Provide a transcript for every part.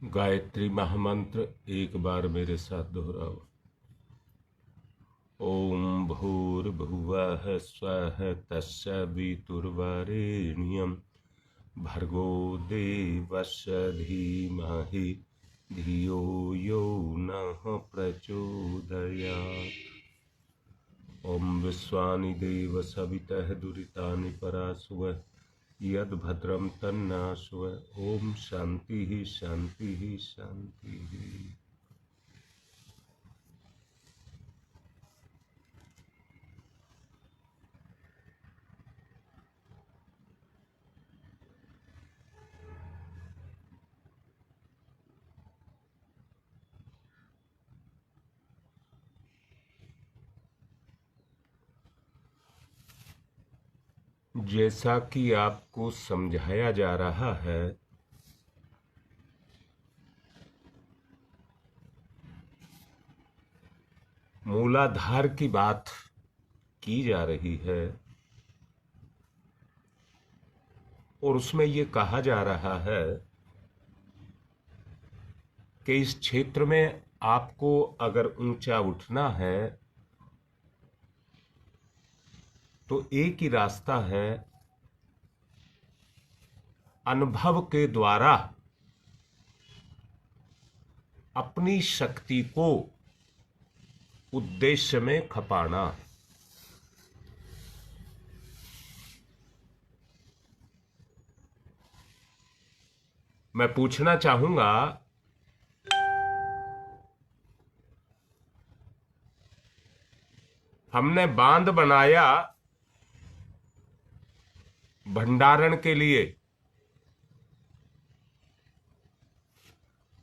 गायत्री महामंत्र एक बार मेरे साथ दोहराओ। ओम भूर्भुवः स्वः तत्सवितुर्वरेण्यं भर्गो देवस्य धीमहि धियो यो नः प्रचोदयात्। ओम विश्वानि देव सवितः दुरितानि पराशुवः यद भद्रम तन्नाशुव। ओम शांति ही शांति ही शांति ही। जैसा कि आपको समझाया जा रहा है, मूलाधार की बात की जा रही है और उसमें ये कहा जा रहा है कि इस क्षेत्र में आपको अगर ऊंचा उठना है तो एक ही रास्ता है, अनुभव के द्वारा अपनी शक्ति को उद्देश्य में खपाना। मैं पूछना चाहूंगा, हमने बांध बनाया भंडारण के लिए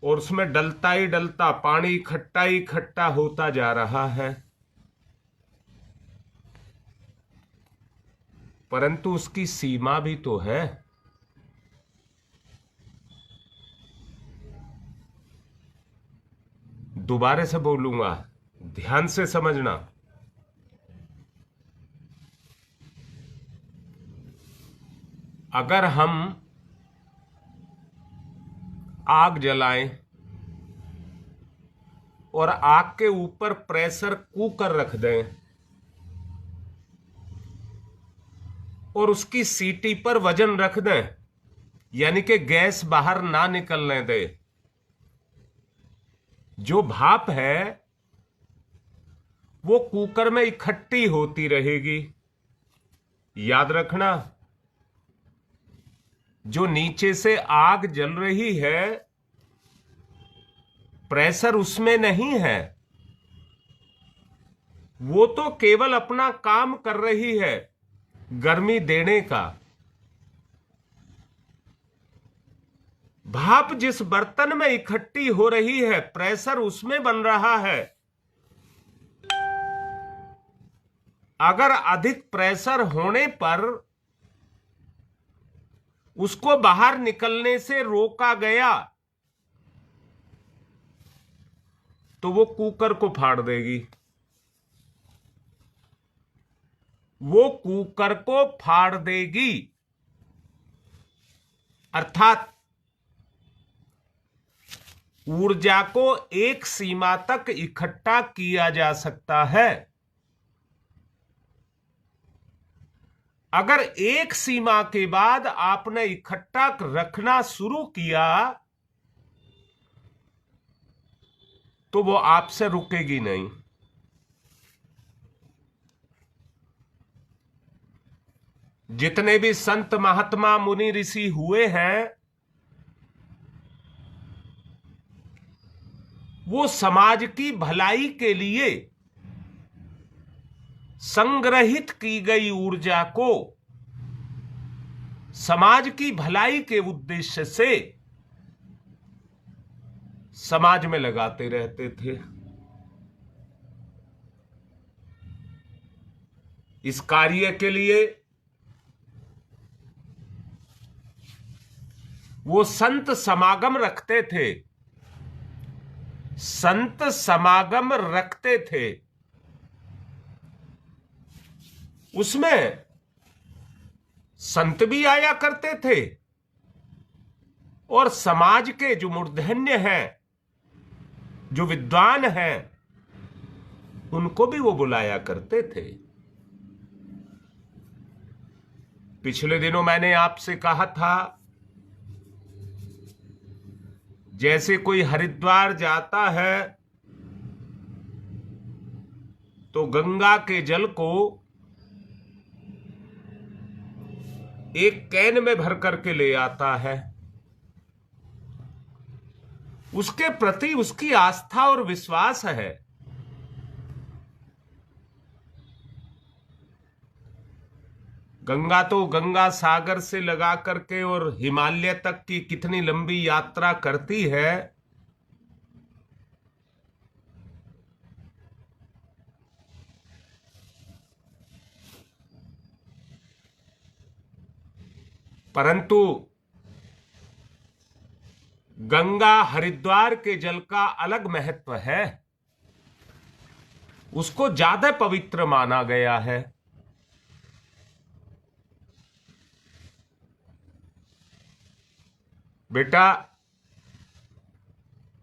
और उसमें डलता ही डलता पानी इकट्ठा होता जा रहा है, परंतु उसकी सीमा भी तो है। दोबारा से बोलूंगा, ध्यान से समझना। अगर हम आग जलाएं और आग के ऊपर प्रेशर कुकर रख दें और उसकी सीटी पर वजन रख दें, यानी कि गैस बाहर ना निकलने दें, जो भाप है वो कुकर में इकट्ठी होती रहेगी। याद रखना, जो नीचे से आग जल रही है प्रेशर उसमें नहीं है, वो तो केवल अपना काम कर रही है गर्मी देने का। भाप जिस बर्तन में इकट्ठी हो रही है प्रेशर उसमें बन रहा है। अगर अधिक प्रेशर होने पर उसको बाहर निकलने से रोका गया तो वो कुकर को फाड़ देगी, वो कुकर को फाड़ देगी। अर्थात ऊर्जा को एक सीमा तक इकट्ठा किया जा सकता है। अगर एक सीमा के बाद आपने इकट्ठा रखना शुरू किया तो वो आपसे रुकेगी नहीं। जितने भी संत महात्मा मुनि ऋषि हुए हैं वो समाज की भलाई के लिए संग्रहित की गई ऊर्जा को समाज की भलाई के उद्देश्य से समाज में लगाते रहते थे। इस कार्य के लिए वो संत समागम रखते थे, संत समागम रखते थे। उसमें संत भी आया करते थे और समाज के जो मूर्धन्य हैं, जो विद्वान हैं, उनको भी वो बुलाया करते थे। पिछले दिनों मैंने आपसे कहा था, जैसे कोई हरिद्वार जाता है तो गंगा के जल को एक कैन में भर करके ले आता है। उसके प्रति उसकी आस्था और विश्वास है। गंगा तो गंगा सागर से लगा करके और हिमालय तक की कितनी लंबी यात्रा करती है। परंतु गंगा हरिद्वार के जल का अलग महत्व है, उसको ज्यादा पवित्र माना गया है। बेटा,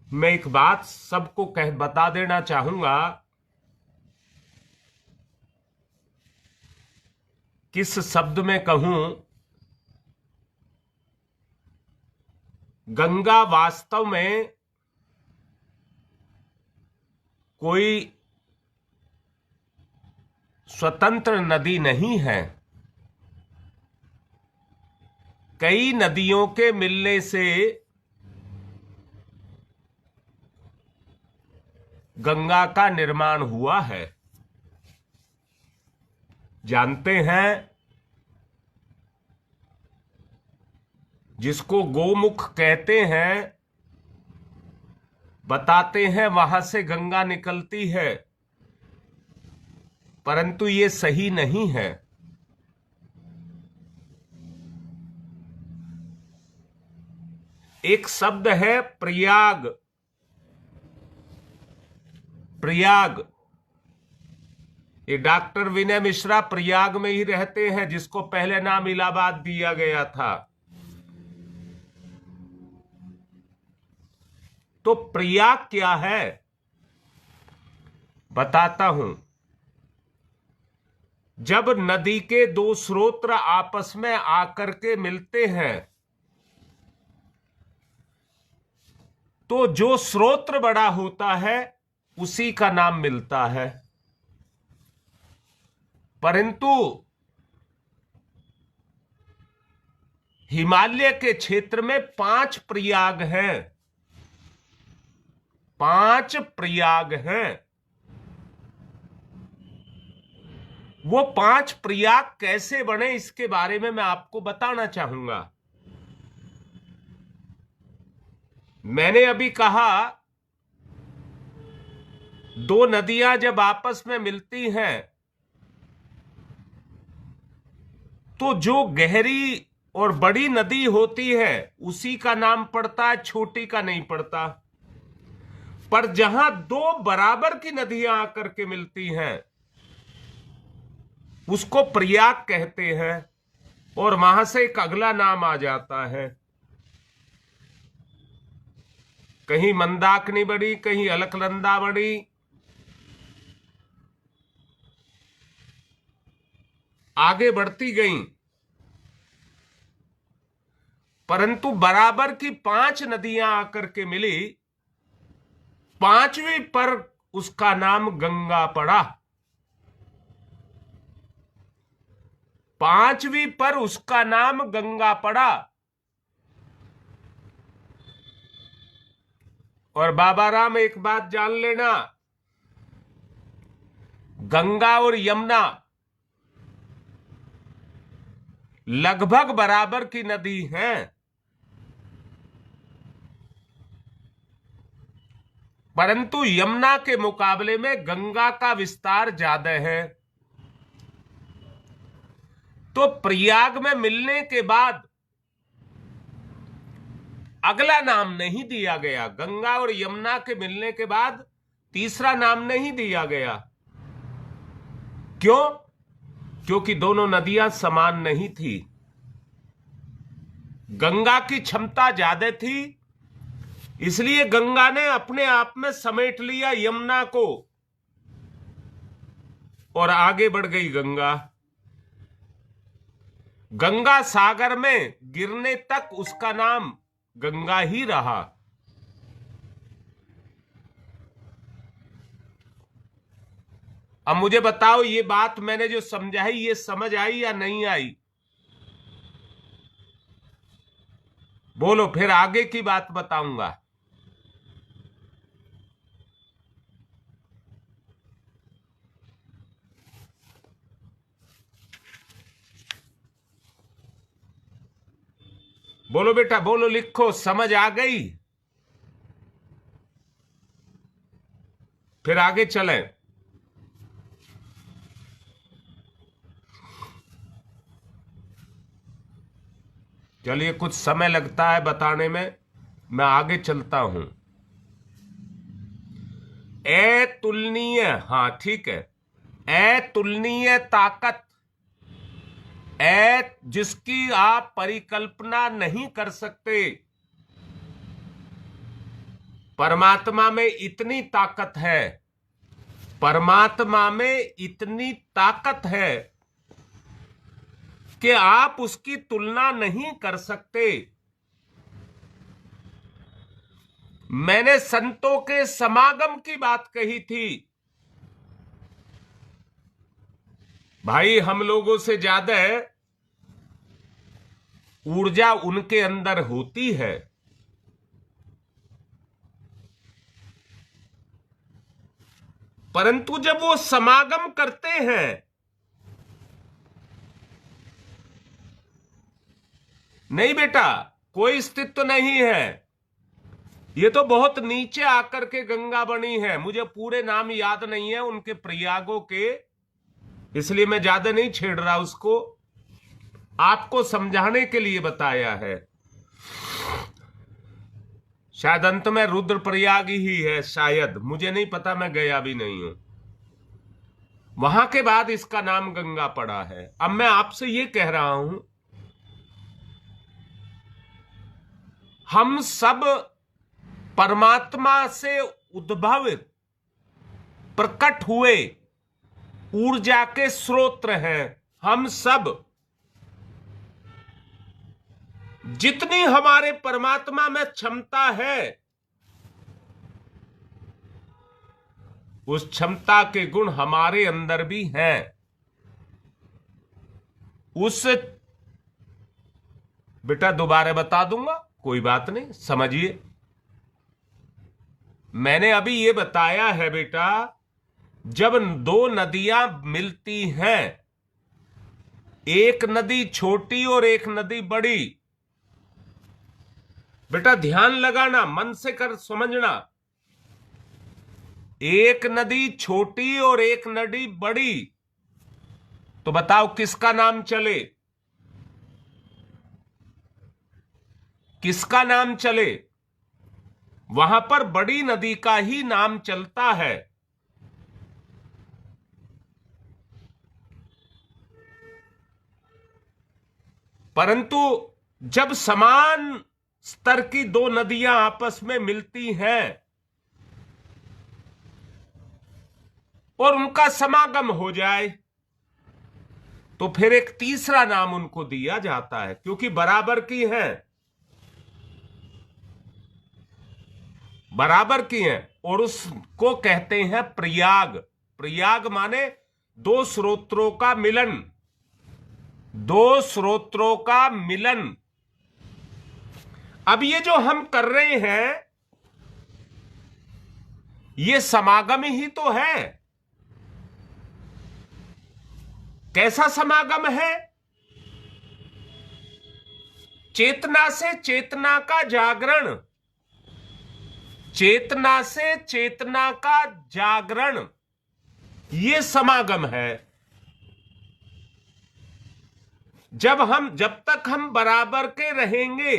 मैं एक बात सबको बता देना चाहूंगा, किस शब्द में कहूं, गंगा वास्तव में कोई स्वतंत्र नदी नहीं है। कई नदियों के मिलने से गंगा का निर्माण हुआ है। जानते हैं, जिसको गोमुख कहते हैं, बताते हैं वहां से गंगा निकलती है, परंतु ये सही नहीं है। एक शब्द है प्रयाग। प्रयाग, ये डॉक्टर विनय मिश्रा प्रयाग में ही रहते हैं, जिसको पहले नाम इलाहाबाद दिया गया था। तो प्रयाग क्या है, बताता हूं। जब नदी के दो स्रोत आपस में आकर के मिलते हैं, तो जो स्रोत बड़ा होता है उसी का नाम मिलता है। परंतु हिमालय के क्षेत्र में 5 प्रयाग हैं। 5 प्रयाग हैं। वो 5 प्रयाग कैसे बने, इसके बारे में मैं आपको बताना चाहूंगा। मैंने अभी कहा, 2 नदियां जब आपस में मिलती हैं तो जो गहरी और बड़ी नदी होती है उसी का नाम पड़ता है, छोटी का नहीं पड़ता। पर जहां 2 बराबर की नदियां आकर के मिलती हैं उसको प्रयाग कहते हैं, और वहां से एक अगला नाम आ जाता है। कहीं मंदाकिनी बड़ी, कहीं अलकनंदा बड़ी, आगे बढ़ती गईं, परंतु बराबर की 5 नदियां आकर के मिली। 5वीं पर उसका नाम गंगा पड़ा। 5वीं पर उसका नाम गंगा पड़ा। और बाबा राम, एक बात जान लेना, गंगा और यमुना लगभग बराबर की नदी हैं, परंतु यमुना के मुकाबले में गंगा का विस्तार ज्यादा है। तो प्रयाग में मिलने के बाद अगला नाम नहीं दिया गया। गंगा और यमुना के मिलने के बाद तीसरा नाम नहीं दिया गया। क्यों? क्योंकि दोनों नदियां समान नहीं थी। गंगा की क्षमता ज्यादा थी, इसलिए गंगा ने अपने आप में समेट लिया यमुना को और आगे बढ़ गई गंगा। गंगा सागर में गिरने तक उसका नाम गंगा ही रहा। अब मुझे बताओ, ये बात मैंने जो समझाई ये समझ आई या नहीं आई? बोलो, फिर आगे की बात बताऊंगा। बोलो बेटा, बोलो, लिखो, समझ आ गई? फिर आगे चलें। चलिए, कुछ समय लगता है बताने में, मैं आगे चलता हूं। अतुलनीय, हां ठीक है, अतुलनीय ताकत, जिसकी आप परिकल्पना नहीं कर सकते। परमात्मा में इतनी ताकत है, परमात्मा में इतनी ताकत है कि आप उसकी तुलना नहीं कर सकते। मैंने संतों के समागम की बात कही थी। भाई, हम लोगों से ज्यादा ऊर्जा उनके अंदर होती है। परंतु जब वो समागम करते हैं, नहीं बेटा, कोई अस्तित्व नहीं है, ये तो बहुत नीचे आकर के गंगा बनी है। मुझे पूरे नाम याद नहीं है उनके प्रयागों के, इसलिए मैं ज्यादा नहीं छेड़ रहा उसको, आपको समझाने के लिए बताया है। शायद अंत में रुद्रप्रयाग ही है, शायद, मुझे नहीं पता, मैं गया भी नहीं हूं। वहां के बाद इसका नाम गंगा पड़ा है। अब मैं आपसे ये कह रहा हूं, हम सब परमात्मा से उद्भव प्रकट हुए ऊर्जा के स्रोत हैं। हम सब, जितनी हमारे परमात्मा में क्षमता है, उस क्षमता के गुण हमारे अंदर भी हैं। उस, बेटा दोबारा बता दूंगा, कोई बात नहीं, समझिए। मैंने अभी ये बताया है बेटा, जब दो नदियां मिलती हैं, एक नदी छोटी और एक नदी बड़ी, बेटा ध्यान लगाना, मन से कर समझना, एक नदी छोटी और एक नदी बड़ी, तो बताओ किसका नाम चले? किसका नाम चले? वहां पर बड़ी नदी का ही नाम चलता है। परंतु जब समान स्तर की दो नदियां आपस में मिलती हैं और उनका समागम हो जाए, तो फिर एक तीसरा नाम उनको दिया जाता है, क्योंकि बराबर की हैं, बराबर की हैं, और उसको कहते हैं प्रयाग। प्रयाग माने दो स्रोतों का मिलन, दो स्रोतों का मिलन। अब ये जो हम कर रहे हैं, ये समागम ही तो है। कैसा समागम है? चेतना से चेतना का जागरण, चेतना से चेतना का जागरण, ये समागम है। जब तक हम बराबर के रहेंगे,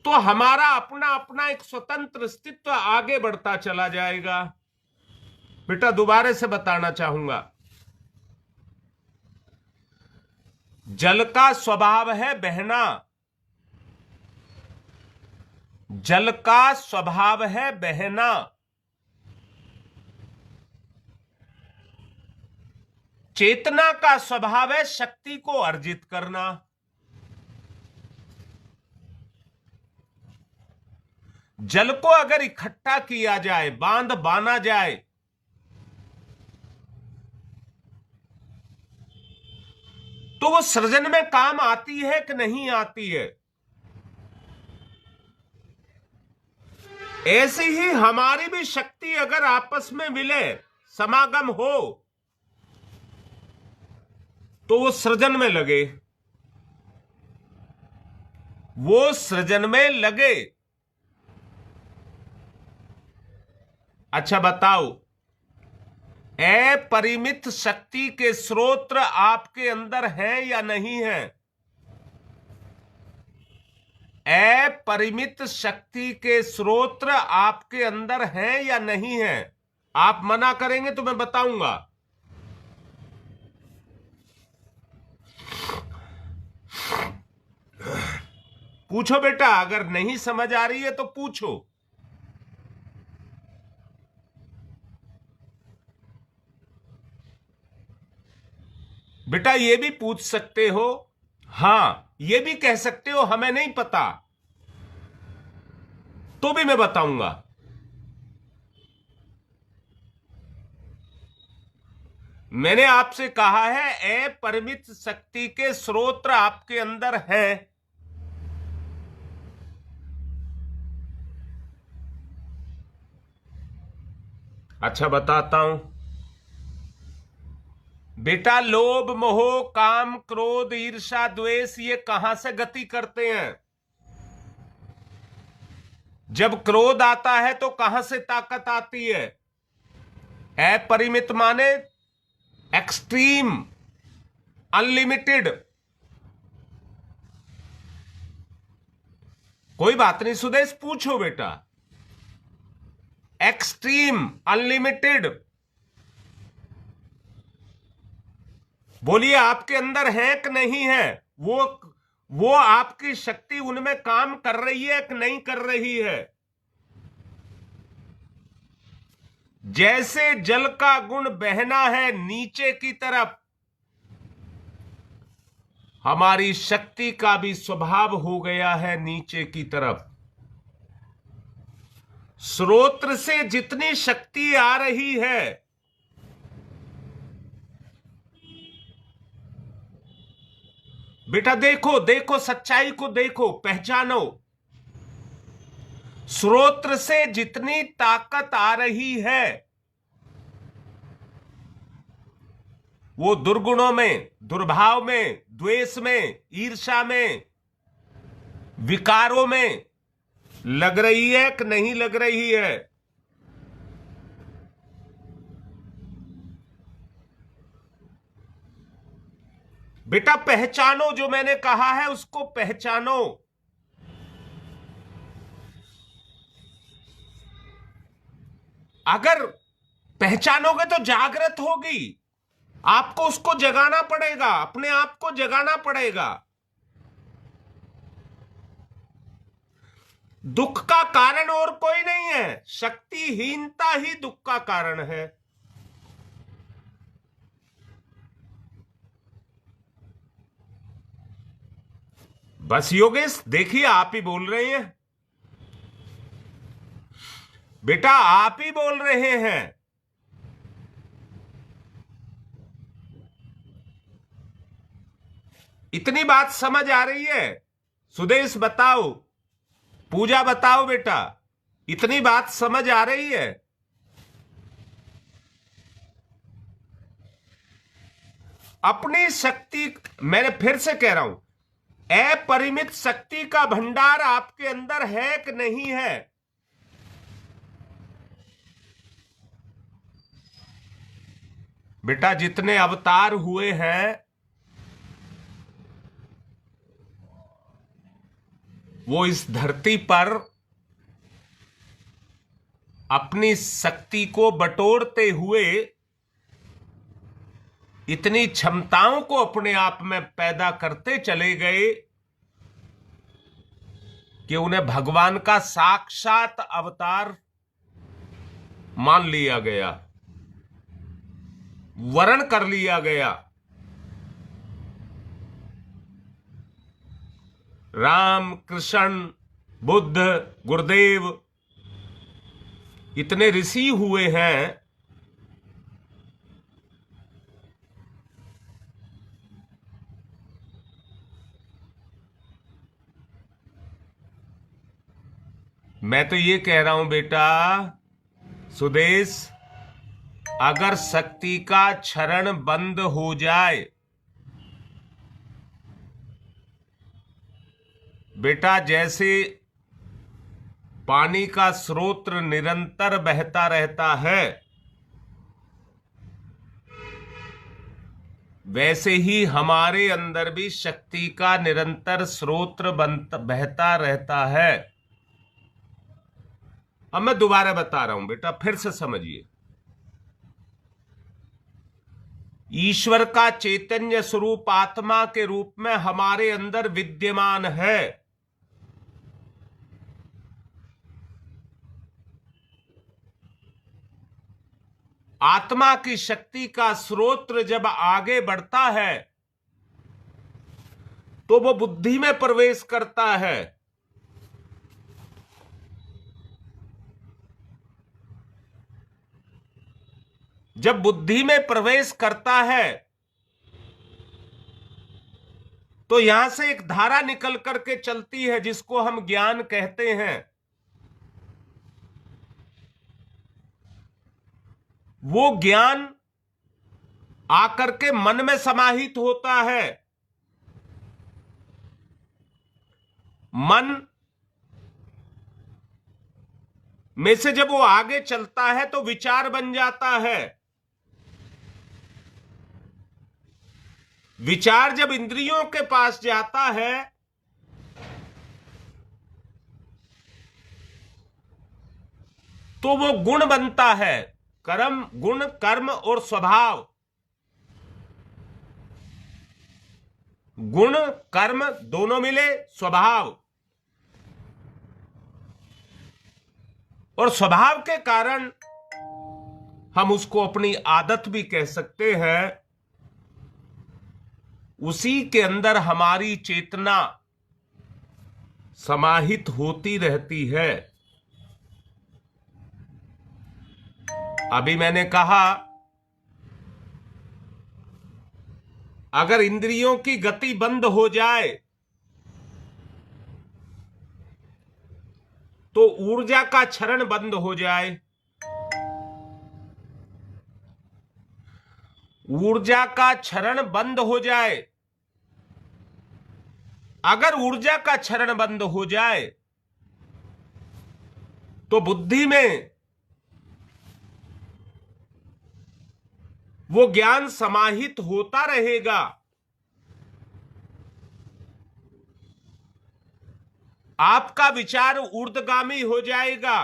तो हमारा अपना अपना एक स्वतंत्र अस्तित्व आगे बढ़ता चला जाएगा। बेटा दोबारा से बताना चाहूंगा, जल का स्वभाव है बहना। जल का स्वभाव है बहना। चेतना का स्वभाव है शक्ति को अर्जित करना। जल को अगर इकट्ठा किया जाए, बांध बांधा जाए, तो वो सृजन में काम आती है कि नहीं आती है। ऐसी ही हमारी भी शक्ति अगर आपस में मिले, समागम हो, तो वो सृजन में लगे, वो सृजन में लगे। अच्छा बताओ, अपरिमित शक्ति के स्रोत आपके अंदर है या नहीं है? अपरिमित शक्ति के स्रोत आपके अंदर है या नहीं है? आप मना करेंगे तो मैं बताऊंगा। पूछो बेटा, अगर नहीं समझ आ रही है तो पूछो। बेटा ये भी पूछ सकते हो, हां ये भी कह सकते हो हमें नहीं पता, तो भी मैं बताऊंगा। मैंने आपसे कहा है अपरिमित शक्ति के स्रोत आपके अंदर है। अच्छा बताता हूं बेटा, लोभ मोह काम क्रोध ईर्ष्या द्वेष ये कहां से गति करते हैं? जब क्रोध आता है तो कहां से ताकत आती है? अपरिमित माने एक्सट्रीम, अनलिमिटेड। कोई बात नहीं सुदेश, पूछो बेटा। एक्सट्रीम, अनलिमिटेड, बोलिए आपके अंदर है कि नहीं है? वो आपकी शक्ति उनमें काम कर रही है कि नहीं कर रही है? जैसे जल का गुण बहना है नीचे की तरफ, हमारी शक्ति का भी स्वभाव हो गया है नीचे की तरफ। स्रोत से जितनी शक्ति आ रही है, बेटा देखो देखो, सच्चाई को देखो, पहचानो। स्रोत से जितनी ताकत आ रही है, वो दुर्गुणों में, दुर्भाव में, द्वेष में, ईर्ष्या में, विकारों में लग रही है कि नहीं लग रही है? बेटा पहचानो, जो मैंने कहा है उसको पहचानो। अगर पहचानोगे तो जागृत होगी। आपको उसको जगाना पड़ेगा, अपने आप को जगाना पड़ेगा। दुख का कारण और कोई नहीं है, शक्तिहीनता ही दुख का कारण है। बस योगेश देखिए, आप ही बोल रहे हैं बेटा, आप ही बोल रहे हैं। इतनी बात समझ आ रही है? सुदेश बताओ, पूजा बताओ बेटा, इतनी बात समझ आ रही है? अपनी शक्ति, मैंने फिर से कह रहा हूं, अपरिमित शक्ति का भंडार आपके अंदर है कि नहीं है? बेटा जितने अवतार हुए हैं, वो इस धरती पर अपनी शक्ति को बटोरते हुए इतनी क्षमताओं को अपने आप में पैदा करते चले गए कि उन्हें भगवान का साक्षात अवतार मान लिया गया, वर्ण कर लिया गया। राम, कृष्ण, बुद्ध, गुरुदेव, इतने ऋषि हुए हैं, मैं तो ये कह रहा हूं बेटा सुदेश, अगर शक्ति का क्षरण बंद हो जाए, बेटा जैसे पानी का स्रोत निरंतर बहता रहता है, वैसे ही हमारे अंदर भी शक्ति का निरंतर स्रोत बहता रहता है। अब मैं दोबारा बता रहा हूं बेटा, फिर से समझिए। ईश्वर का चैतन्य स्वरूप आत्मा के रूप में हमारे अंदर विद्यमान है। आत्मा की शक्ति का स्रोत जब आगे बढ़ता है तो वो बुद्धि में प्रवेश करता है। जब बुद्धि में प्रवेश करता है तो यहां से एक धारा निकल करके चलती है जिसको हम ज्ञान कहते हैं। वो ज्ञान आकर के मन में समाहित होता है। मन में से जब वो आगे चलता है तो विचार बन जाता है। विचार जब इंद्रियों के पास जाता है तो वो गुण बनता है। कर्म, गुण, कर्म और स्वभाव। गुण कर्म दोनों मिले स्वभाव, और स्वभाव के कारण हम उसको अपनी आदत भी कह सकते हैं। उसी के अंदर हमारी चेतना समाहित होती रहती है। अभी मैंने कहा अगर इंद्रियों की गति बंद हो जाए तो ऊर्जा का क्षरण बंद हो जाए। ऊर्जा का क्षरण बंद हो जाए, अगर ऊर्जा का क्षरण बंद हो जाए तो बुद्धि में वो ज्ञान समाहित होता रहेगा। आपका विचार ऊर्ध्वगामी हो जाएगा।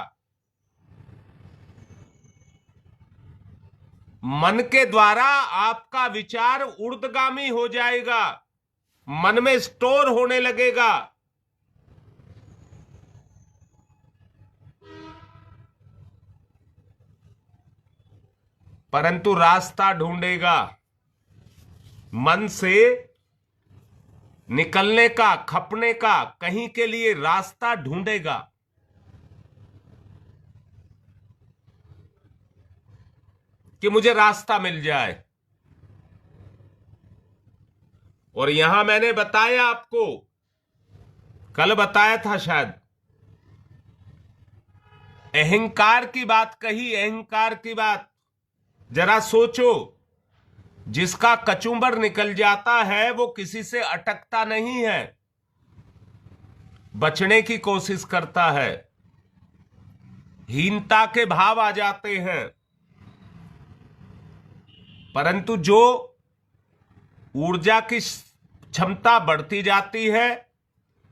मन के द्वारा आपका विचार ऊर्ध्वगामी हो जाएगा, मन में स्टोर होने लगेगा। परंतु रास्ता ढूंढेगा, मन से निकलने का, खपने का, कहीं के लिए रास्ता ढूंढेगा। कि मुझे रास्ता मिल जाए। और यहां मैंने बताया आपको, कल बताया था शायद, अहंकार की बात कही। अहंकार की बात जरा सोचो, जिसका कचुंबर निकल जाता है वो किसी से अटकता नहीं है, बचने की कोशिश करता है। हीनता के भाव आ जाते हैं। परंतु जो ऊर्जा की क्षमता बढ़ती जाती है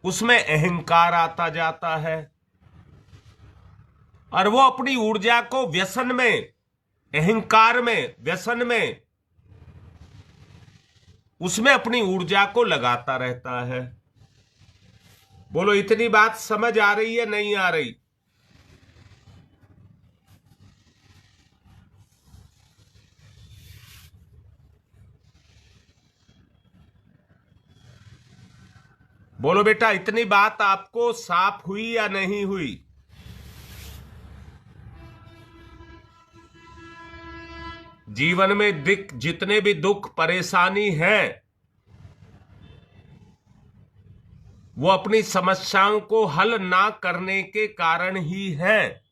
उसमें अहंकार आता जाता है, और वो अपनी ऊर्जा को व्यसन में, अहंकार में, व्यसन में उसमें अपनी ऊर्जा को लगाता रहता है। बोलो, इतनी बात समझ आ रही है नहीं आ रही? बोलो बेटा, इतनी बात आपको साफ हुई या नहीं हुई? जीवन में जितने भी दुख परेशानी है, वो अपनी समस्याओं को हल ना करने के कारण ही है।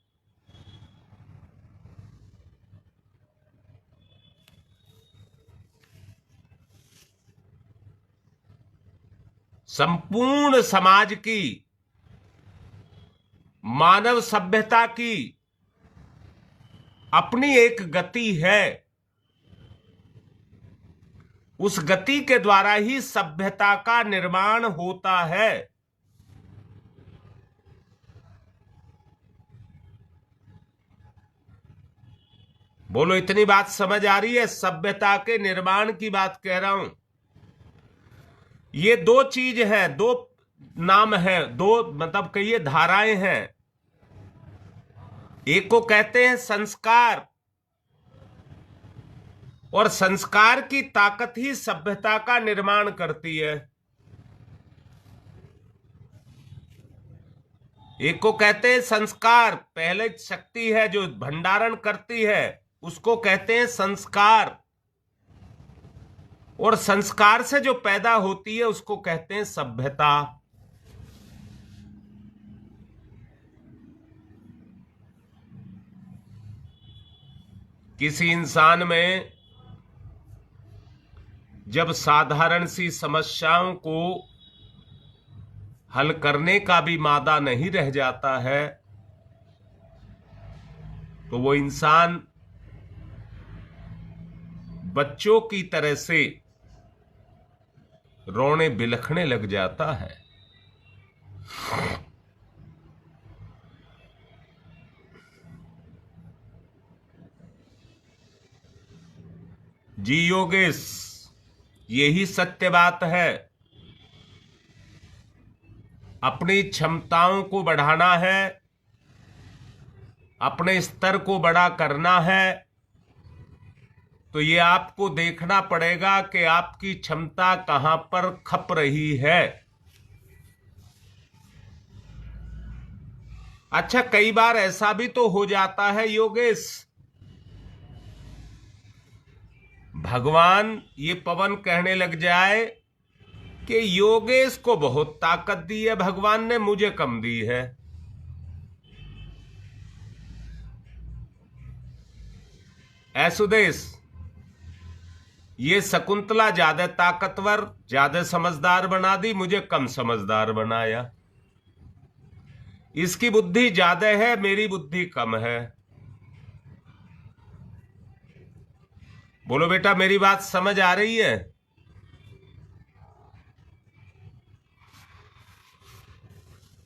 संपूर्ण समाज की, मानव सभ्यता की अपनी एक गति है। उस गति के द्वारा ही सभ्यता का निर्माण होता है। बोलो, इतनी बात समझ आ रही है? सभ्यता के निर्माण की बात कह रहा हूं। ये दो चीज है, दो नाम है, दो मतलब कहिए धाराएं हैं। एक को कहते हैं संस्कार, और संस्कार की ताकत ही सभ्यता का निर्माण करती है। एक को कहते हैं संस्कार, पहले शक्ति है जो भंडारण करती है, उसको कहते हैं संस्कार, और संस्कार से जो पैदा होती है उसको कहते हैं सभ्यता। किसी इंसान में जब साधारण सी समस्याओं को हल करने का भी मादा नहीं रह जाता है, तो वो इंसान बच्चों की तरह से रोने बिलखने लग जाता है। जी योगेश, यही सत्य बात है। अपनी क्षमताओं को बढ़ाना है, अपने स्तर को बड़ा करना है, तो ये आपको देखना पड़ेगा कि आपकी क्षमता कहां पर खप रही है। अच्छा, कई बार ऐसा भी तो हो जाता है योगेश, भगवान ये पवन कहने लग जाए कि योगेश को बहुत ताकत दी है भगवान ने, मुझे कम दी है। सुदेश, ये शकुंतला ज्यादा ताकतवर, ज्यादा समझदार बना दी, मुझे कम समझदार बनाया। इसकी बुद्धि ज्यादा है, मेरी बुद्धि कम है। बोलो बेटा, मेरी बात समझ आ रही है?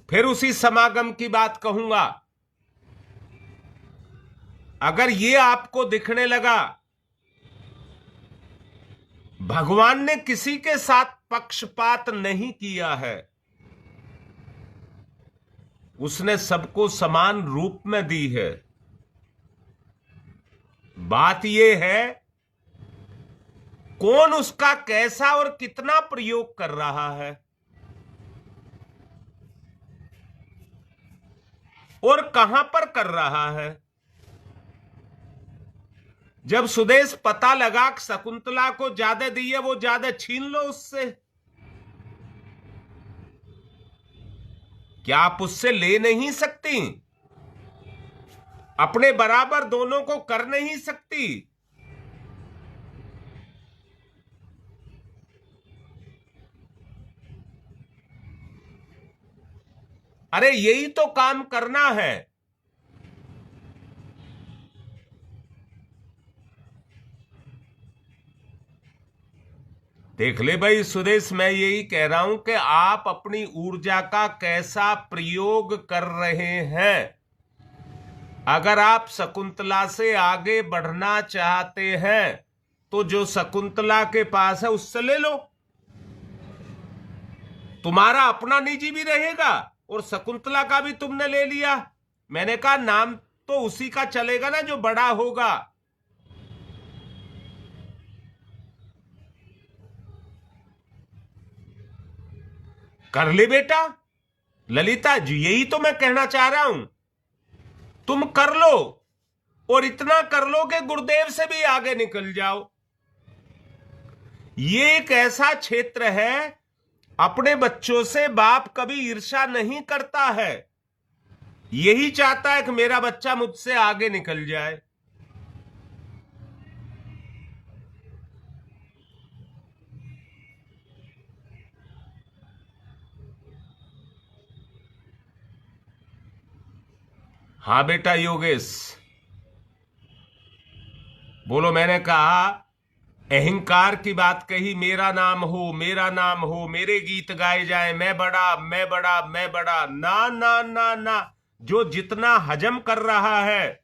फिर उसी समागम की बात कहूंगा। अगर ये आपको दिखने लगा भगवान ने किसी के साथ पक्षपात नहीं किया है, उसने सबको समान रूप में दी है। बात यह है कौन उसका कैसा और कितना प्रयोग कर रहा है, और कहां पर कर रहा है। जब सुदेश पता लगा कि शकुंतला को ज्यादा दी है, वो ज्यादा छीन लो उससे। क्या आप उससे ले नहीं सकती? अपने बराबर दोनों को कर नहीं सकती? अरे यही तो काम करना है। देख ले भाई सुदेश, मैं यही कह रहा हूं कि आप अपनी ऊर्जा का कैसा प्रयोग कर रहे हैं। अगर आप शकुंतला से आगे बढ़ना चाहते हैं तो जो शकुंतला के पास है उससे ले लो, तुम्हारा अपना निजी भी रहेगा और शकुंतला का भी तुमने ले लिया। मैंने कहा नाम तो उसी का चलेगा ना जो बड़ा होगा। कर ले बेटा, ललिता जी यही तो मैं कहना चाह रहा हूं, तुम कर लो और इतना कर लो कि गुरुदेव से भी आगे निकल जाओ। ये एक ऐसा क्षेत्र है, अपने बच्चों से बाप कभी ईर्ष्या नहीं करता है, यही चाहता है कि मेरा बच्चा मुझसे आगे निकल जाए। हाँ बेटा योगेश बोलो। मैंने कहा अहंकार की बात कही, मेरा नाम हो, मेरा नाम हो, मेरे गीत गाए जाए, मैं बड़ा मैं बड़ा मैं बड़ा। ना ना ना ना, जो जितना हजम कर रहा है,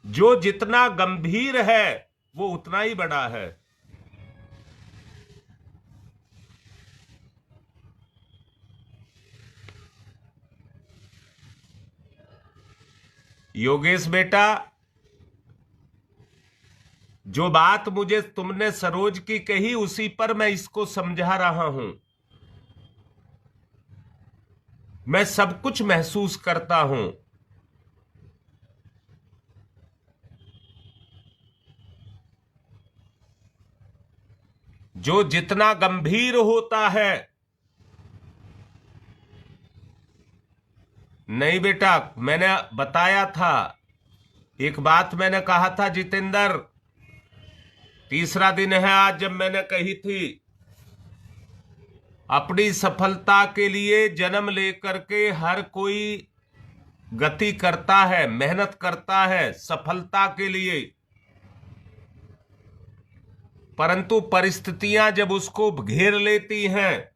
जो जितना गंभीर है, वो उतना ही बड़ा है। योगेश बेटा, जो बात मुझे तुमने सरोज की कही उसी पर मैं इसको समझा रहा हूं। मैं सब कुछ महसूस करता हूं। जो जितना गंभीर होता है, नहीं बेटा मैंने बताया था, एक बात मैंने कहा था जितेंद्र, तीसरा दिन है आज जब मैंने कही थी, अपनी सफलता के लिए जन्म लेकर के हर कोई गति करता है, मेहनत करता है सफलता के लिए, परंतु परिस्थितियां जब उसको घेर लेती हैं,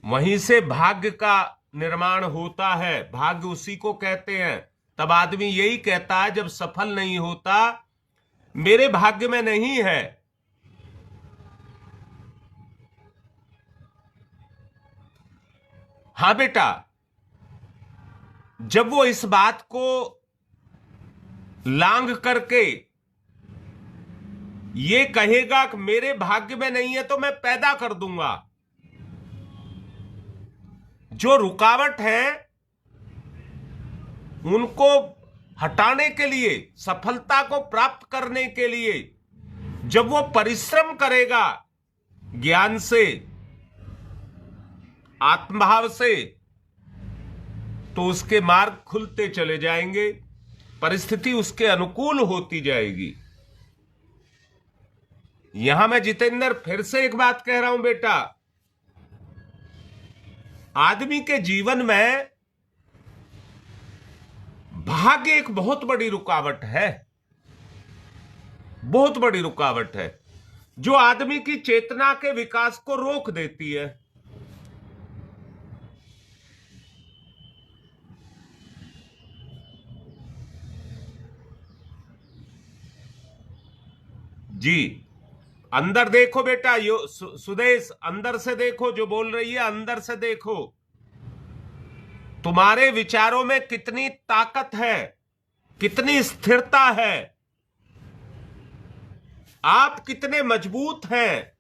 वहीं से भाग्य का निर्माण होता है। भाग्य उसी को कहते हैं। तब आदमी यही कहता है जब सफल नहीं होता, मेरे भाग्य में नहीं है। हां बेटा, जब वो इस बात को लांग करके ये कहेगा कि मेरे भाग्य में नहीं है तो मैं पैदा कर दूंगा, जो रुकावट है उनको हटाने के लिए, सफलता को प्राप्त करने के लिए जब वो परिश्रम करेगा ज्ञान से, आत्मभाव से, तो उसके मार्ग खुलते चले जाएंगे, परिस्थिति उसके अनुकूल होती जाएगी। यहां मैं जितेंद्र फिर से एक बात कह रहा हूं बेटा, आदमी के जीवन में भाग्य एक बहुत बड़ी रुकावट है, बहुत बड़ी रुकावट है, जो आदमी की चेतना के विकास को रोक देती है। जी अंदर देखो बेटा, सुदेश अंदर से देखो, जो बोल रही है अंदर से देखो, तुम्हारे विचारों में कितनी ताकत है, कितनी स्थिरता है, आप कितने मजबूत हैं,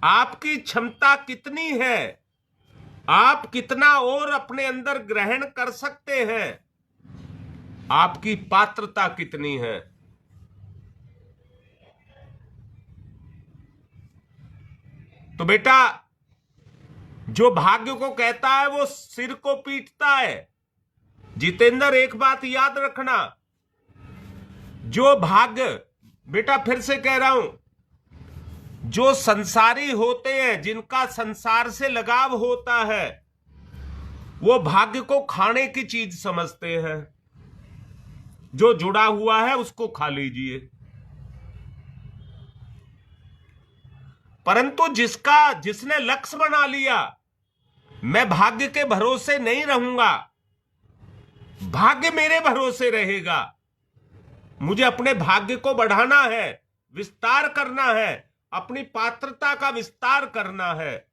आपकी क्षमता कितनी है, आप कितना और अपने अंदर ग्रहण कर सकते हैं, आपकी पात्रता कितनी है। तो बेटा जो भाग्य को कहता है वो सिर को पीटता है। जितेंद्र एक बात याद रखना, जो भाग्य, बेटा फिर से कह रहा हूं, जो संसारी होते हैं, जिनका संसार से लगाव होता है, वो भाग्य को खाने की चीज समझते हैं। जो जुड़ा हुआ है उसको खा लीजिए, परंतु जिसने लक्ष्य बना लिया, मैं भाग्य के भरोसे नहीं रहूंगा, भाग्य मेरे भरोसे रहेगा, मुझे अपने भाग्य को बढ़ाना है, विस्तार करना है, अपनी पात्रता का विस्तार करना है।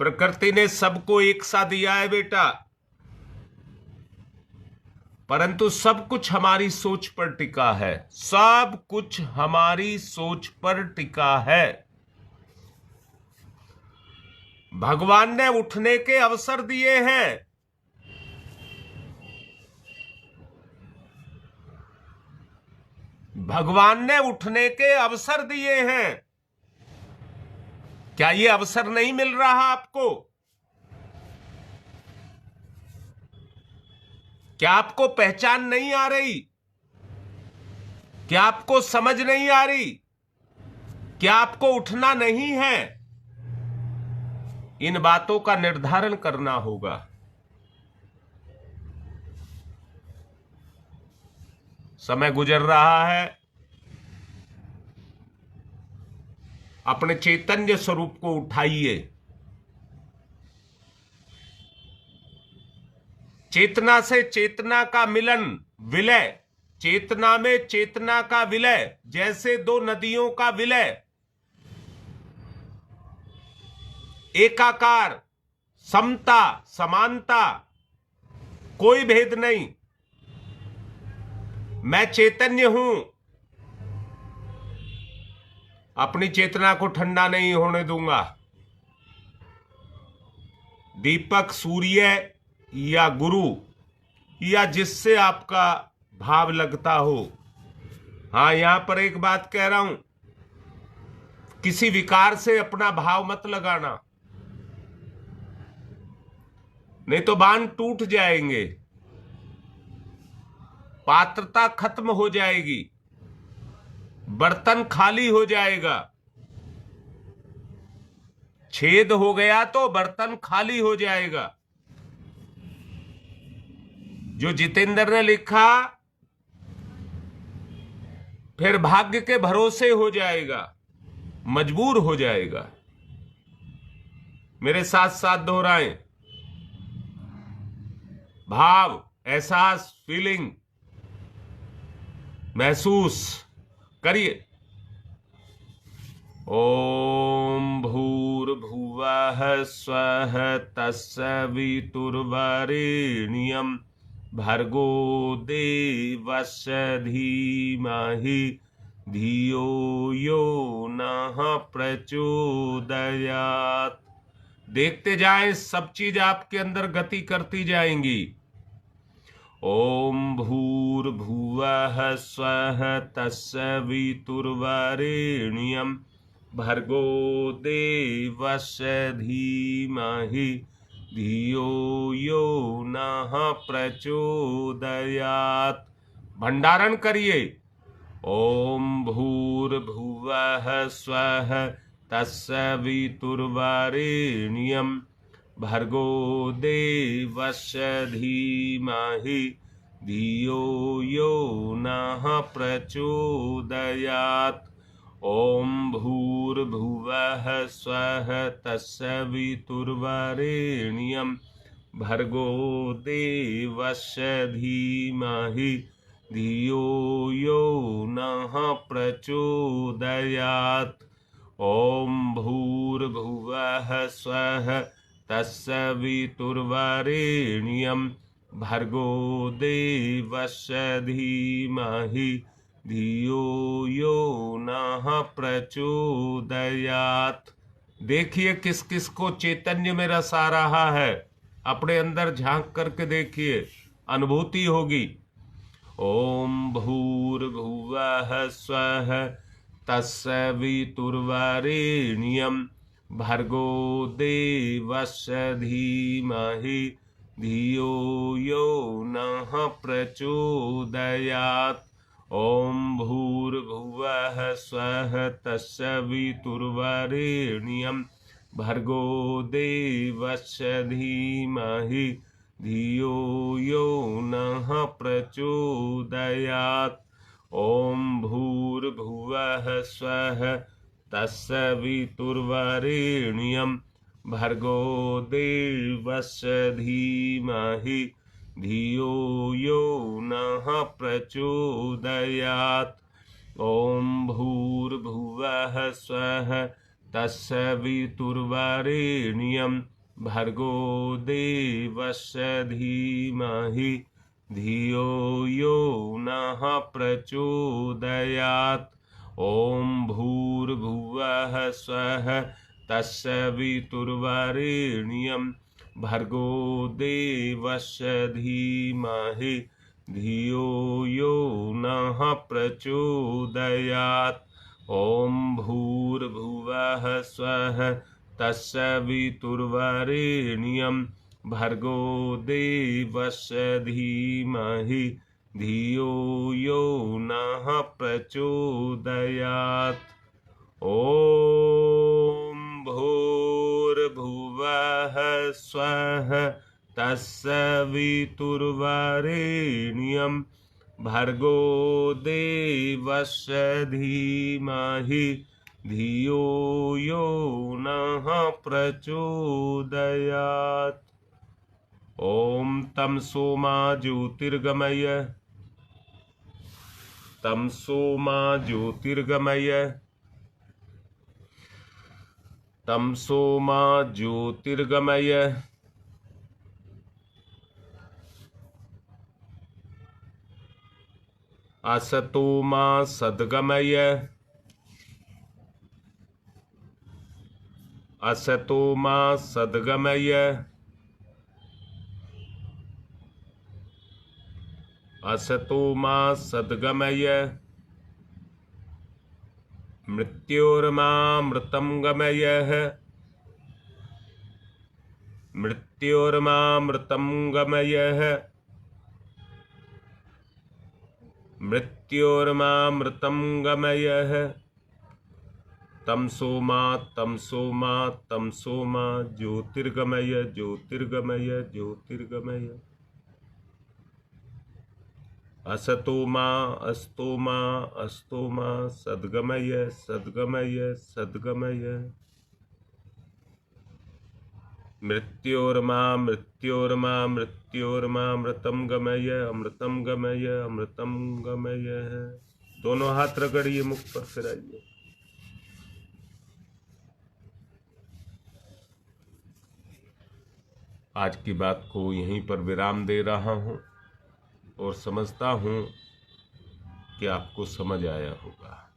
प्रकृति ने सबको एक सा दिया है बेटा, परंतु सब कुछ हमारी सोच पर टिका है। सब कुछ हमारी सोच पर टिका है। भगवान ने उठने के अवसर दिए हैं। भगवान ने उठने के अवसर दिए हैं। क्या ये अवसर नहीं मिल रहा आपको? क्या आपको पहचान नहीं आ रही? क्या आपको समझ नहीं आ रही? क्या आपको उठना नहीं है? इन बातों का निर्धारण करना होगा। समय गुजर रहा है। अपने चैतन्य स्वरूप को उठाइए। चेतना से चेतना का मिलन, विलय, चेतना में चेतना का विलय, जैसे दो नदियों का विलय, एकाकार, समता, समानता, कोई भेद नहीं। मैं चैतन्य हूं। अपनी चेतना को ठंडा नहीं होने दूंगा। दीपक, सूर्य या गुरु या जिससे आपका भाव लगता हो। हां, यहां पर एक बात कह रहा हूं, किसी विकार से अपना भाव मत लगाना, नहीं तो बांध टूट जाएंगे, पात्रता खत्म हो जाएगी, बर्तन खाली हो जाएगा। छेद हो गया तो बर्तन खाली हो जाएगा। जो जितेंद्र ने लिखा, फिर भाग्य के भरोसे हो जाएगा, मजबूर हो जाएगा। मेरे साथ साथ दोहराएं। भाव, एहसास, फीलिंग महसूस करिए। ओम भूर्भुवः स्वः तत्सवितुर्वरेण्यं भर्गो देवस्य धीमहि धियो यो नः प्रचोदयात्। देखते जाएं, सब चीज आपके अंदर गति करती जाएंगी। ओम भूर्भुवः स्वः तत्सवितुर्वरेण्यं भर्गो देवस्य धीमहि धियो यो नः प्रचोदयात्। भंडारण करिए। ओम भूर्भुवः स्वः तत्सवितुर्वरेण्यं भर्गो देवस्य धीमहि धियो यो नः प्रचोदयात्। ओम भूर्भुवः स्वः तत्सवितुर्वरेण्यं भर्गो देवस्य धीमहि धियो यो नः प्रचोदयात्। ओम भूर्भुवः स्वः तत्सवितुर्वरेण्यं भर्गो देवस्य धीमहि धियो यो नः प्रचोदयात्। देखिए किस किस को चैतन्य में रस आ रहा है। अपने अंदर झांक करके देखिए, अनुभूति होगी। ओम भूर्भुवः स्वः तत्सवितुर्वरेण्यं भर्गो देवस्य धीमहि धियो यो नः प्रचोदयात्। ओम भूर्भुवः स्वः तत्सवितुर्वरेण्यं भर्गो देवस्य धीमहि धियो यो नः प्रचोदयात्। ओम भूर्भुवः स्वः तत्सवितुर्वरेण्यं भर्गो देवस्य धीमहि धियो यो नः प्रचोदयात्। ॐ भूर्भुवः स्वः तत्सवितुर्वरेण्यं भर्गो देवस्य धीमहि धियो यो नः प्रचोदयात्। ॐ भूर्भुवः स्वः तत्सवितुर्वरेण्यं भर्गो देवस्य धीमहि धियो यो नः प्रचोदयात्। ॐ भूर्भुवः स्वः तत्सवितुर्वरेण्यं भर्गो देवस्य धीमहि धियो यो नः प्रचोदयात्। ॐ भूर्भुवः स्वः तत्सवितुर्वरेण्यं भर्गो देवस्य धीमहि धियो यो नः प्रचोदयात्। ॐ तमसो मा ज्योतिर्गमय तमसो मा ज्योतिर्गमय तमसो मा ज्योतिर्गमय। असतो मा सद्गमय असतो मा सद्गमय। असतो मा सद्गमय। मृत्योर्मामृतं गमय मृत्योर्मामृतं गमय मृत्योर्मामृतं गमय। तमसो मा ज्योतिर्गमय ज्योतिर्गमय ज्योतिर्गमय। असतो मा अस्तो मा सद्गमय सद्गमय सद्गमय। मृत्योर्मामृतं गमय अमृतं गमय अमृतं गमय। दोनों हाथ रगड़िए, मुख पर फिराइए। आज की बात को यहीं पर विराम दे रहा हूं और समझता हूं कि आपको समझ आया होगा।